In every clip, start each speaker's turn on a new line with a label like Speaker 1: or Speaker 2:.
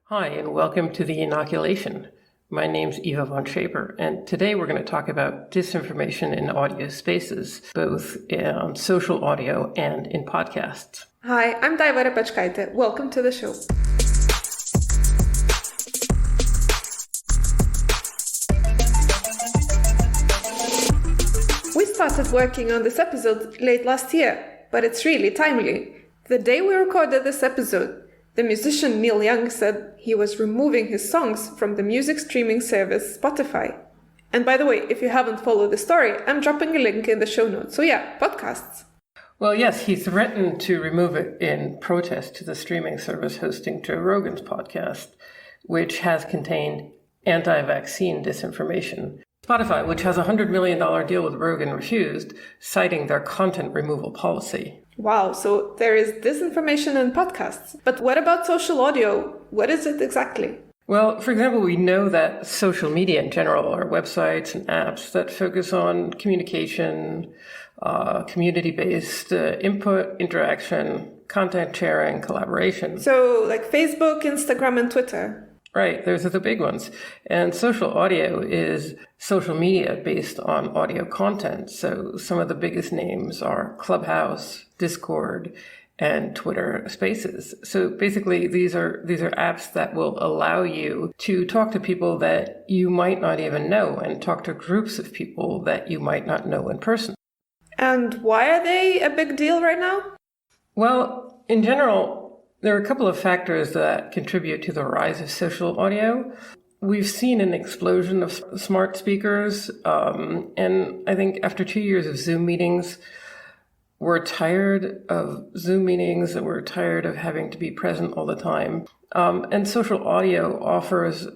Speaker 1: Hi, and welcome to the inoculation. My name's Eva von Schaper, and today we're going to talk about disinformation in audio spaces, both on social audio and in podcasts.
Speaker 2: Hi, I'm Valerie Wirtschafter. Welcome to the show. We started working on this episode late last year, but it's really timely. The day we recorded this episode, the musician Neil Young said he was removing his songs from the music streaming service Spotify. And by the way, if you haven't followed the story, I'm dropping a link in the show notes. So yeah, podcasts.
Speaker 1: Well, yes, he threatened to remove it in protest to the streaming service hosting Joe Rogan's podcast, which has contained anti-vaccine disinformation. Spotify, which has a $100 million deal with Rogan, refused, citing their content removal policy.
Speaker 2: Wow, so there is disinformation in podcasts. But what about social audio? What is it exactly?
Speaker 1: Well, for example, we know that social media in general are websites and apps that focus on communication, community-based input, interaction, content sharing, collaboration.
Speaker 2: So like Facebook, Instagram, and Twitter.
Speaker 1: Right, those are the big ones. And social audio is social media based on audio content. So some of the biggest names are Clubhouse, Discord, and Twitter Spaces. So basically, these are apps that will allow you to talk to people that you might not even know and talk to groups of people that you might not know in person.
Speaker 2: And why are they a big deal right now?
Speaker 1: Well, in general, there are a couple of factors that contribute to the rise of social audio. We've seen an explosion of smart speakers, and I think after 2 years of Zoom meetings, we're tired of Zoom meetings, and we're tired of having to be present all the time. And social audio offers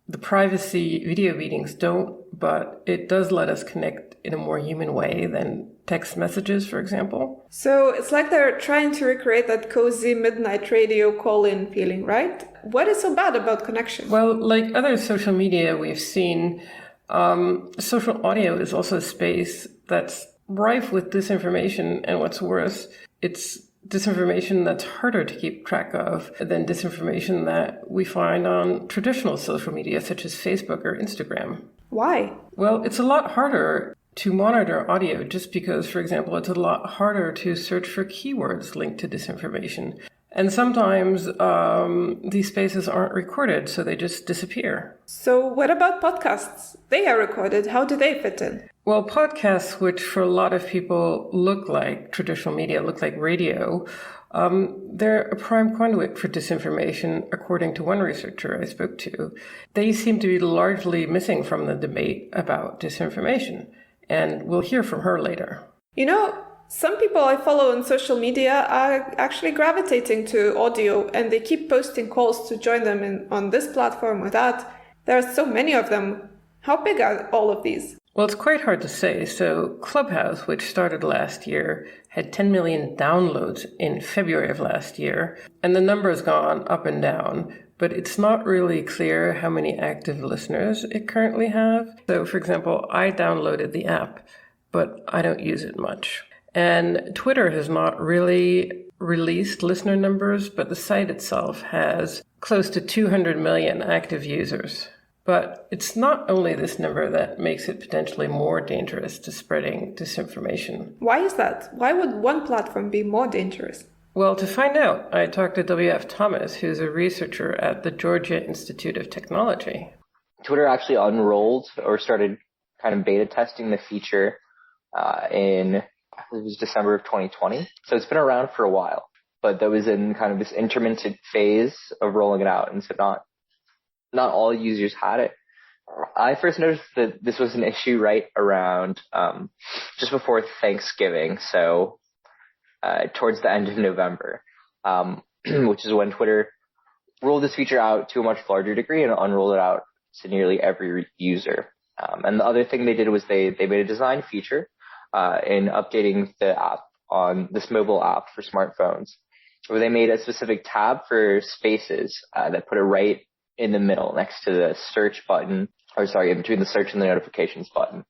Speaker 1: the privacy video meetings don't, but it does let us connect in a more human way than text messages, for example.
Speaker 2: So it's like they're trying to recreate that cozy midnight radio call-in feeling, right? What is so bad about connection?
Speaker 1: Well, like other social media we've seen, social audio is also a space that's rife with disinformation, and what's worse, it's disinformation that's harder to keep track of than disinformation that we find on traditional social media such as Facebook or Instagram.
Speaker 2: Why?
Speaker 1: Well, it's a lot harder to monitor audio just because, for example, it's a lot harder to search for keywords linked to disinformation. And sometimes these spaces aren't recorded, so they just disappear.
Speaker 2: So what about podcasts? They are recorded. How do they fit in?
Speaker 1: Well, podcasts, which for a lot of people look like traditional media, look like radio, they're a prime conduit for disinformation, according to one researcher I spoke to. They seem to be largely missing from the debate about disinformation, and we'll hear from her later.
Speaker 2: You know, some people I follow on social media are actually gravitating to audio, and they keep posting calls to join them on this platform or that. There are so many of them. How big are all of these?
Speaker 1: Well, it's quite hard to say. So Clubhouse, which started last year, had 10 million downloads in February of last year, and the number has gone up and down, but it's not really clear how many active listeners it currently have. So, for example, I downloaded the app, but I don't use it much. And Twitter has not really released listener numbers, but the site itself has close to 200 million active users. But it's not only this number that makes it potentially more dangerous to spreading disinformation.
Speaker 2: Why is that? Why would one platform be more dangerous?
Speaker 1: Well, to find out, I talked to W.F. Thomas, who's a researcher at the Georgia Institute of Technology.
Speaker 3: Twitter actually unrolled or started kind of beta testing the feature in, I believe it was December of 2020. So it's been around for a while, but that was in kind of this intermittent phase of rolling it out. And so not all users had it. I first noticed that this was an issue right around just before Thanksgiving, so towards the end of November, which is when Twitter rolled this feature out to a much larger degree and unrolled it out to nearly every user. And the other thing they did was they made a design feature in updating the app on this mobile app for smartphones, where they made a specific tab for spaces that put it right in the middle next to the search button, in between the search and the notifications button.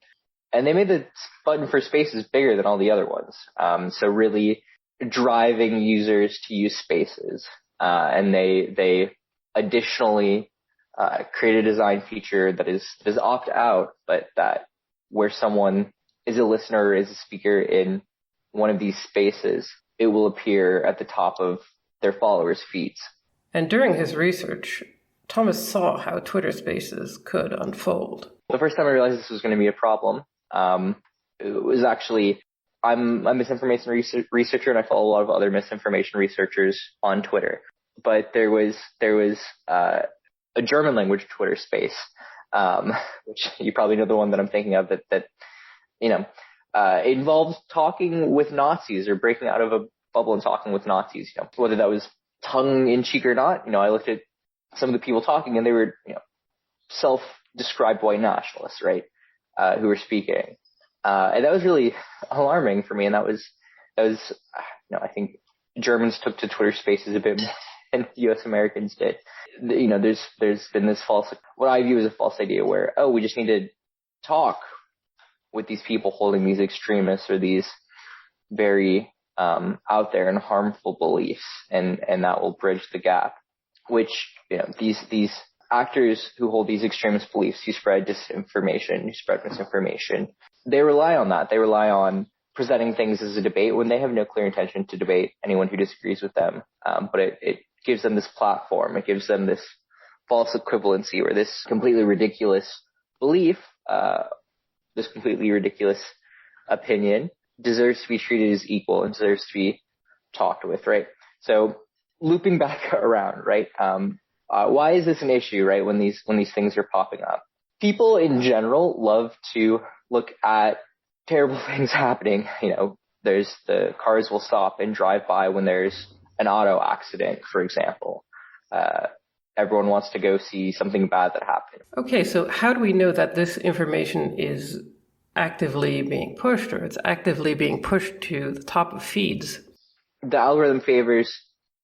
Speaker 3: And they made the button for Spaces bigger than all the other ones. So really driving users to use Spaces. And they additionally create a design feature that is opt out, but that where someone is a listener or is a speaker in one of these spaces, it will appear at the top of their followers' feeds. And
Speaker 1: during his research, Thomas saw how Twitter Spaces could unfold.
Speaker 3: The first time I realized this was going to be a problem, it was actually, I'm a misinformation researcher, and I follow a lot of other misinformation researchers on Twitter. But there was a German language Twitter space, which you probably know the one that I'm thinking of, that involved talking with Nazis or breaking out of a bubble and talking with Nazis. Whether that was tongue in cheek or not, I looked at some of the people talking, and they were self-described white nationalists, right, who were speaking, and that was really alarming for me. And that was I think Germans took to Twitter Spaces a bit more than U.S. Americans did. There's been this what I view as a false idea where, we just need to talk with these people holding these extremists or these very out there and harmful beliefs, and that will bridge the gap. Which these actors who hold these extremist beliefs, who spread disinformation, who spread misinformation, they rely on that. They rely on presenting things as a debate when they have no clear intention to debate anyone who disagrees with them. But it gives them this platform. It gives them this false equivalency, or this completely ridiculous belief, this completely ridiculous opinion deserves to be treated as equal and deserves to be talked with, right? So looping back around, right? Why is this an issue, right? When these things are popping up, people in general love to look at terrible things happening. There's the cars will stop and drive by when there's an auto accident, for example. Everyone wants to go see something bad that happened.
Speaker 1: Okay, so how do we know that this information is actively being pushed, or it's actively being pushed to the top of feeds?
Speaker 3: The algorithm favors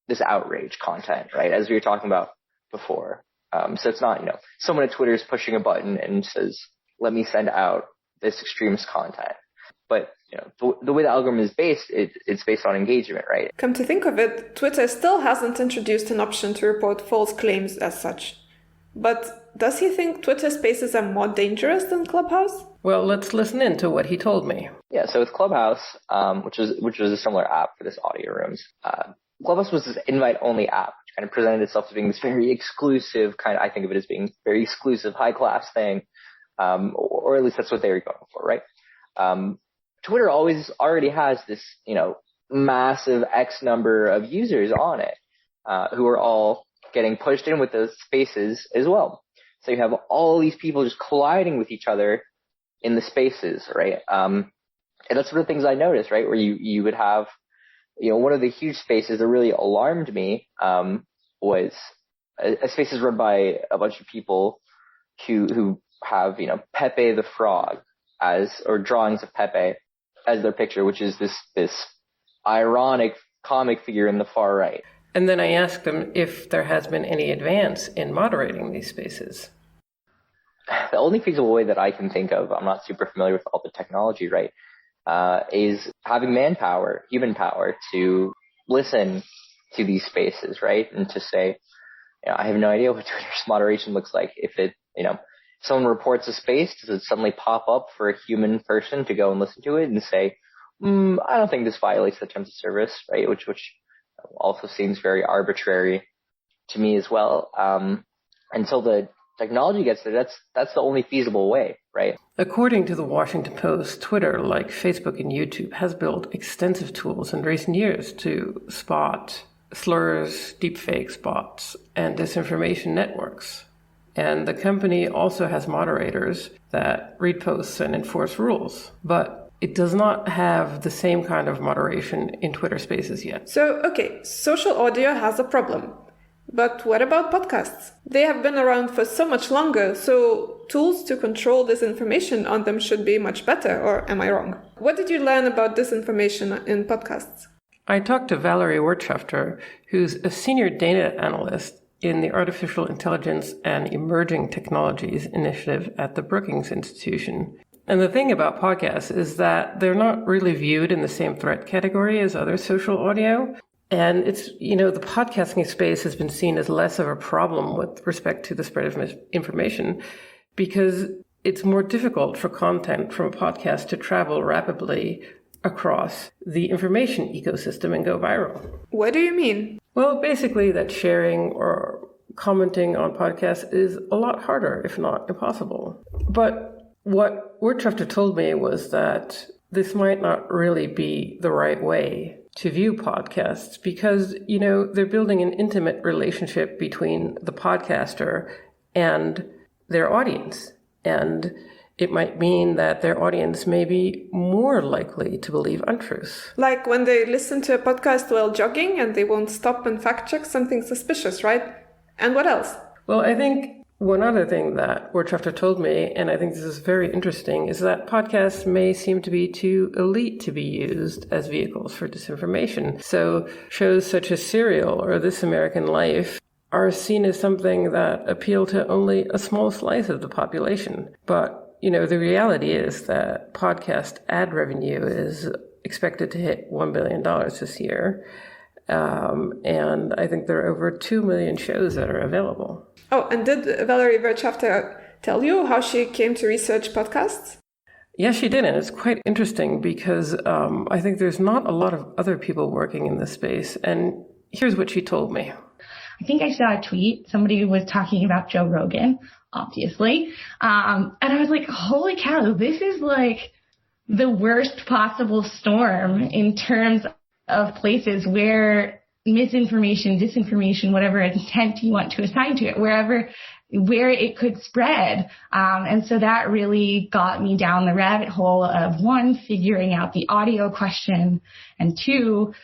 Speaker 3: this outrage content, right? As we were talking about before. So it's not, someone at Twitter is pushing a button and says, let me send out this extremist content. But, the way the algorithm is based, it's based on engagement, right?
Speaker 2: Come to think of it, Twitter still hasn't introduced an option to report false claims as such. But does he think Twitter Spaces are more dangerous than Clubhouse?
Speaker 1: Well, let's listen in to what he told me.
Speaker 3: Yeah, so with Clubhouse, which was a similar app for this audio rooms, Clubhouse was this invite-only app, which kind of presented itself as being this very exclusive I think of it as being very exclusive, high-class thing, or at least that's what they were going for, right? Twitter already has this, massive X number of users on it, who are all getting pushed in with those spaces as well. So you have all these people just colliding with each other in the spaces, right? And that's one of the things I noticed, right? Where you would have, one of the huge spaces that really alarmed me, was a spaces run by a bunch of people who have, Pepe the Frog or drawings of Pepe as their picture, which is this ironic comic figure in the far right.
Speaker 1: And then I asked them if there has been any advance in moderating these spaces.
Speaker 3: The only feasible way that I can think of, I'm not super familiar with all the technology, right, is having manpower, human power, to listen to these spaces, right, and to say, I have no idea what Twitter's moderation looks like. If someone reports a space, does it suddenly pop up for a human person to go and listen to it and say, I don't think this violates the terms of service, right? Which also seems very arbitrary to me as well. Until the technology gets there, that's the only feasible way, right?
Speaker 1: According to the Washington Post, Twitter, like Facebook and YouTube, has built extensive tools in recent years to spot slurs, deepfakes, bots, and disinformation networks. And the company also has moderators that read posts and enforce rules. But it does not have the same kind of moderation in Twitter Spaces yet.
Speaker 2: So, okay, social audio has a problem. But what about podcasts? They have been around for so much longer, so tools to control disinformation on them should be much better, or am I wrong? What did you learn about disinformation in podcasts?
Speaker 1: I talked to Valerie Wirtschafter, who's a senior data analyst in the Artificial Intelligence and Emerging Technologies Initiative at the Brookings Institution. And the thing about podcasts is that they're not really viewed in the same threat category as other social audio. And it's, the podcasting space has been seen as less of a problem with respect to the spread of misinformation because it's more difficult for content from a podcast to travel rapidly across the information ecosystem and go viral.
Speaker 2: What do you mean?
Speaker 1: Well, basically that sharing or commenting on podcasts is a lot harder, if not impossible. But what Wirtschafter told me was that this might not really be the right way to view podcasts because, they're building an intimate relationship between the podcaster and their audience. And it might mean that their audience may be more likely to believe untruths.
Speaker 2: Like when they listen to a podcast while jogging and they won't stop and fact check something suspicious, right? And what else?
Speaker 1: Well, I think one other thing that Wirtschafter told me, and I think this is very interesting, is that podcasts may seem to be too elite to be used as vehicles for disinformation. So shows such as Serial or This American Life are seen as something that appeal to only a small slice of the population. But, the reality is that podcast ad revenue is expected to hit $1 billion this year. And I think there are over 2 million shows that are available.
Speaker 2: Oh, and did Valerie Wirtschafter tell you how she came to research podcasts?
Speaker 1: Yeah, she did. And it's quite interesting because I think there's not a lot of other people working in this space. And here's what she told me.
Speaker 4: I think I saw a tweet. Somebody was talking about Joe Rogan, obviously. And I was like, holy cow, this is like the worst possible storm in terms of places where misinformation, disinformation, whatever intent you want to assign to it, where it could spread. And so that really got me down the rabbit hole of one, figuring out the audio question, and two,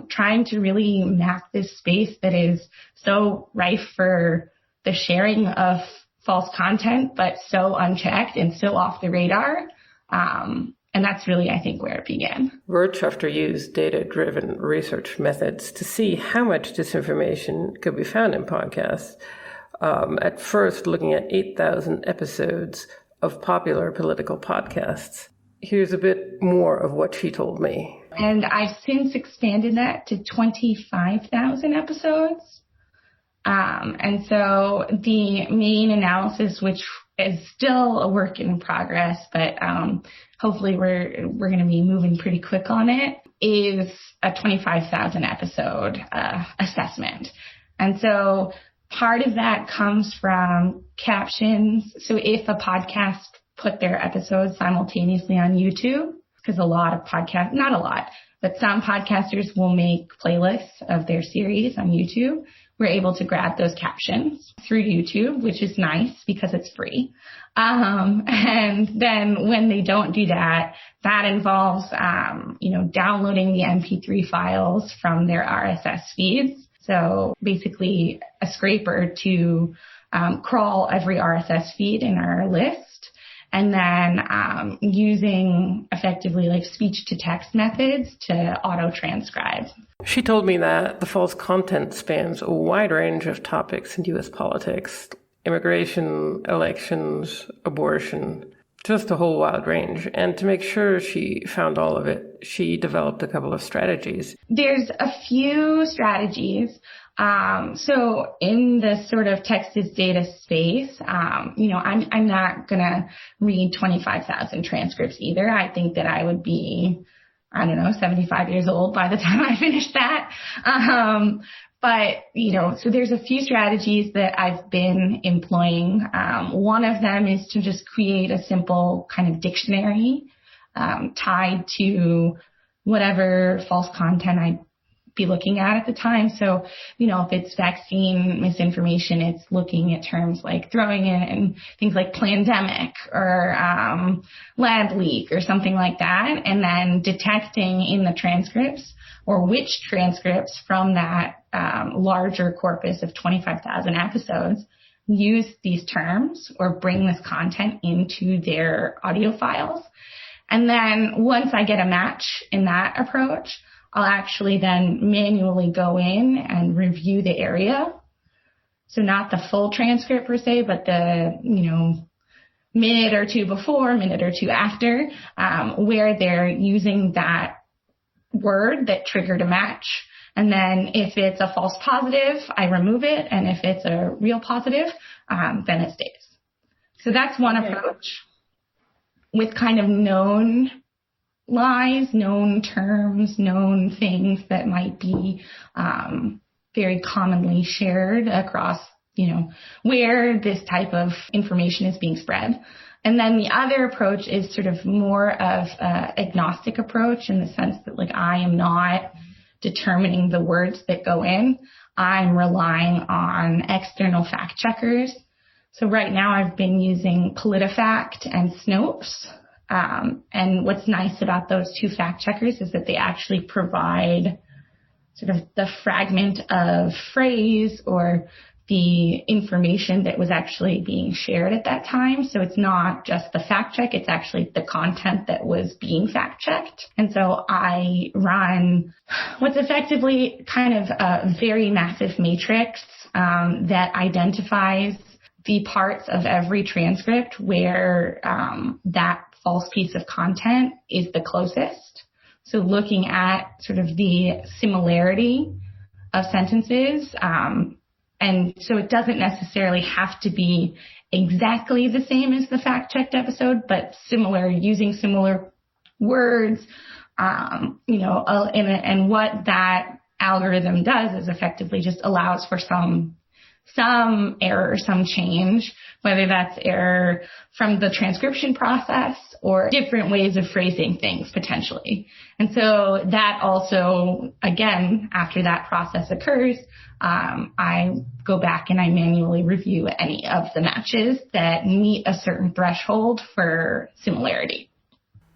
Speaker 4: trying to really map this space that is so rife for the sharing of false content, but so unchecked and so off the radar. And that's really, I think, where it began.
Speaker 1: Wirtschafter used data-driven research methods to see how much disinformation could be found in podcasts. At first, looking at 8,000 episodes of popular political podcasts. Here's a bit more of what she told me.
Speaker 4: And I've since expanded that to 25,000 episodes. And so the main analysis, which is still a work in progress, but hopefully we're going to be moving pretty quick on it, is a 25,000 episode assessment. And so part of that comes from captions. So if a podcast put their episodes simultaneously on YouTube, because a lot of podcasts, not a lot, but some podcasters will make playlists of their series on YouTube. We're able to grab those captions through YouTube, which is nice because it's free. And then when they don't do that, that involves, downloading the MP3 files from their RSS feeds. So basically a scraper to crawl every RSS feed in our list. And then using effectively like speech-to-text methods to auto-transcribe.
Speaker 1: She told me that the false content spans a wide range of topics in U.S. politics, immigration, elections, abortion, just a whole wide range. And to make sure she found all of it, she developed a couple of strategies.
Speaker 4: There's a few strategies. So in the sort of text is data space, I'm not going to read 25,000 transcripts either. I think that I would be, 75 years old by the time I finish that. So there's a few strategies that I've been employing. One of them is to just create a simple kind of dictionary, tied to whatever false content I'd be looking at the time. So, if it's vaccine misinformation, it's looking at terms like throwing in things like pandemic or lab leak or something like that, and then detecting in the transcripts or which transcripts from that larger corpus of 25,000 episodes use these terms or bring this content into their audio files. And then once I get a match in that approach, I'll actually then manually go in and review the area. So not the full transcript per se, but the, minute or two before, minute or two after, where they're using that word that triggered a match And then if it's a false positive, I remove it. And if it's a real positive, then it stays. So that's one approach with kind of known lies, known terms, known things that might be very commonly shared across, where this type of information is being spread. And then the other approach is sort of more of an agnostic approach in the sense that I am not determining the words that go in. I'm relying on external fact checkers. So right now I've been using PolitiFact and Snopes. And what's nice about those two fact checkers is that they actually provide sort of the fragment of phrase or the information that was actually being shared at that time. So it's not just the fact check, it's actually the content that was being fact checked. And so I run what's effectively kind of a very massive matrix that identifies the parts of every transcript where that false piece of content is the closest. So looking at sort of the similarity of sentences, and so it doesn't necessarily have to be exactly the same as the fact-checked episode, but similar, using similar words, and what that algorithm does is effectively just allows for some error, some change, whether that's error from the transcription process or different ways of phrasing things potentially. And so that also, again, after that process occurs, I go back and I manually review any of the matches that meet a certain threshold for similarity.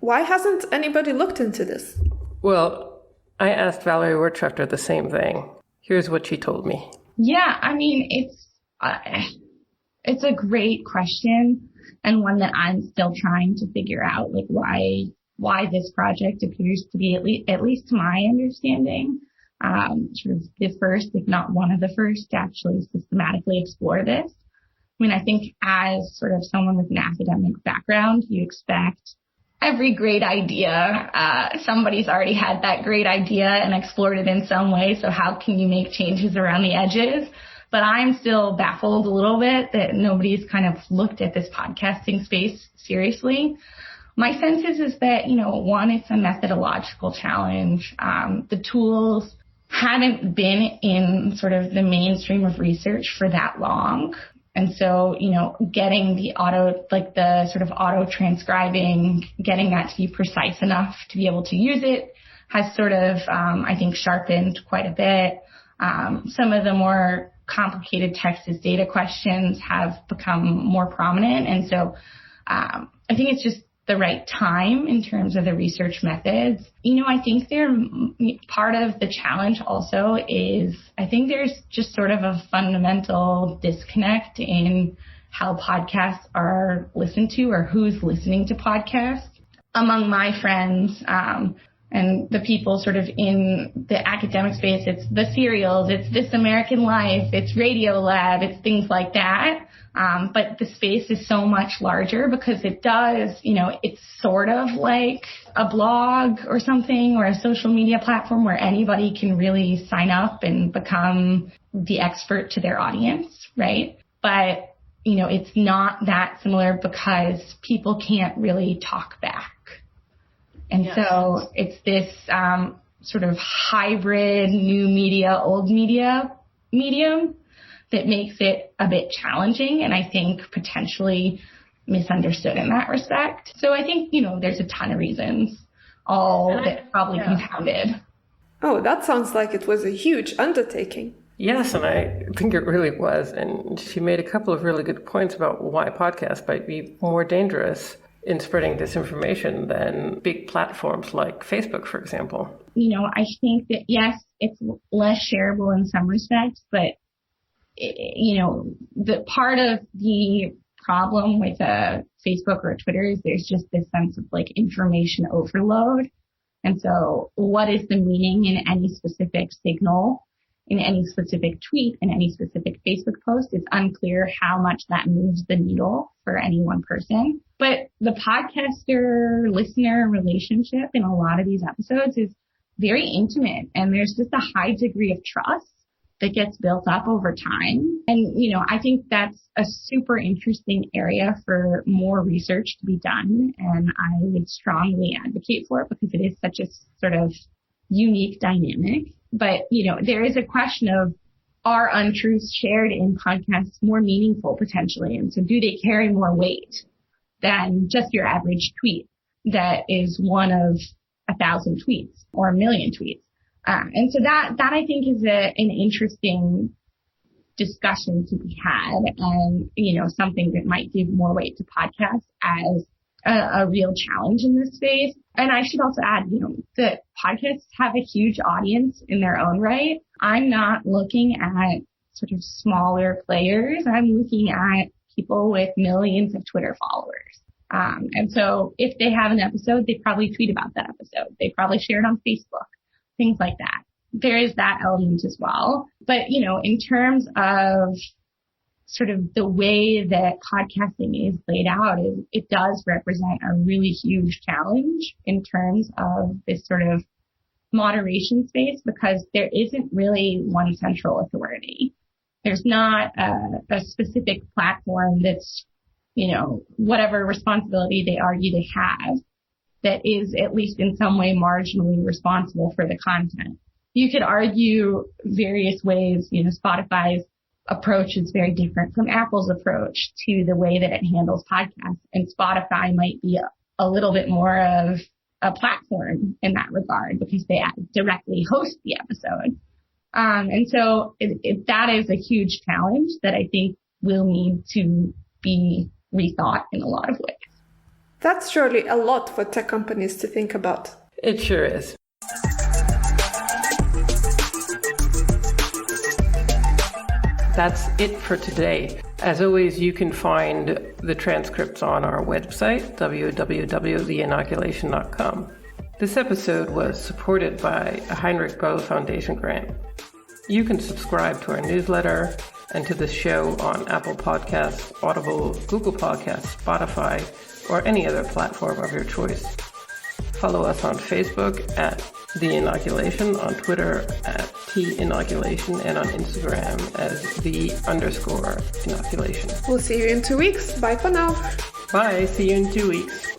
Speaker 2: Why hasn't anybody looked into this?
Speaker 1: Well, I asked Valerie Wirtschafter the same thing. Here's what she told me.
Speaker 4: Yeah, I mean, it's a great question and one that I'm still trying to figure out, why this project appears to be, at least to my understanding, sort of the first, if not one of the first, to actually systematically explore this. I mean, I think as sort of someone with an academic background, you expect every great idea, somebody's already had that great idea and explored it in some way. So how can you make changes around the edges? But I'm still baffled a little bit that nobody's kind of looked at this podcasting space seriously. My sense is that, one, it's a methodological challenge. The tools haven't been in sort of the mainstream of research for that long. And so, getting the auto transcribing, getting that to be precise enough to be able to use it has sort of, I think, sharpened quite a bit. Some of the more complicated text as data questions have become more prominent. And so, I think it's just the right time in terms of the research methods. I think part of the challenge also is I think there's just sort of a fundamental disconnect in how podcasts are listened to or who's listening to podcasts. Among my friends, and the people sort of in the academic space, it's the serials, it's This American Life, it's Radio Lab, it's things like that. But the space is so much larger because it does, it's sort of like a blog or something or a social media platform where anybody can really sign up and become the expert to their audience, right? But, it's not that similar because people can't really talk back. And yes. So it's this sort of hybrid new media, old media medium that makes it a bit challenging and I think potentially misunderstood in that respect. So I think, there's a ton of reasons, all that probably compounded.
Speaker 2: Oh, that sounds like it was a huge undertaking.
Speaker 1: Yes, and I think it really was. And she made a couple of really good points about why podcasts might be more dangerous in spreading disinformation than big platforms like Facebook, for example.
Speaker 4: I think that, yes, it's less shareable in some respects, but the part of the problem with a Facebook or a Twitter is there's just this sense of information overload. And so what is the meaning in any specific signal, in any specific tweet, in any specific Facebook post? It's unclear how much that moves the needle for any one person. But the podcaster-listener relationship in a lot of these episodes is very intimate, and there's just a high degree of trust that gets built up over time. And, I think that's a super interesting area for more research to be done. And I would strongly advocate for it because it is such a sort of unique dynamic. But, there is a question of, are untruths shared in podcasts more meaningful potentially? And so do they carry more weight than just your average tweet that is one of 1,000 tweets or 1 million tweets? And so that I think is an interesting discussion to be had, and, something that might give more weight to podcasts as a real challenge in this space. And I should also add, that podcasts have a huge audience in their own right. I'm not looking at sort of smaller players. I'm looking at people with millions of Twitter followers. And so if they have an episode, they probably tweet about that episode. They probably share it on Facebook, things like that. There is that element as well. But, in terms of sort of the way that podcasting is laid out, it does represent a really huge challenge in terms of this sort of moderation space, because there isn't really one central authority. There's not a specific platform that's, whatever responsibility they argue they have, that is at least in some way marginally responsible for the content. You could argue various ways, Spotify's approach is very different from Apple's approach to the way that it handles podcasts. And Spotify might be a little bit more of a platform in that regard because they directly host the episode. And so that is a huge challenge that I think will need to be rethought in a lot of ways.
Speaker 2: That's surely a lot for tech companies to think about.
Speaker 1: It sure is. That's it for today. As always, you can find the transcripts on our website, www.theinoculation.com. This episode was supported by a Heinrich Böll Foundation grant. You can subscribe to our newsletter and to the show on Apple Podcasts, Audible, Google Podcasts, Spotify, or any other platform of your choice. Follow us on Facebook at The Inoculation, on Twitter at @TInoculation, and on Instagram as _inoculation.
Speaker 2: We'll see you in 2 weeks. Bye for now.
Speaker 1: Bye. See you in 2 weeks.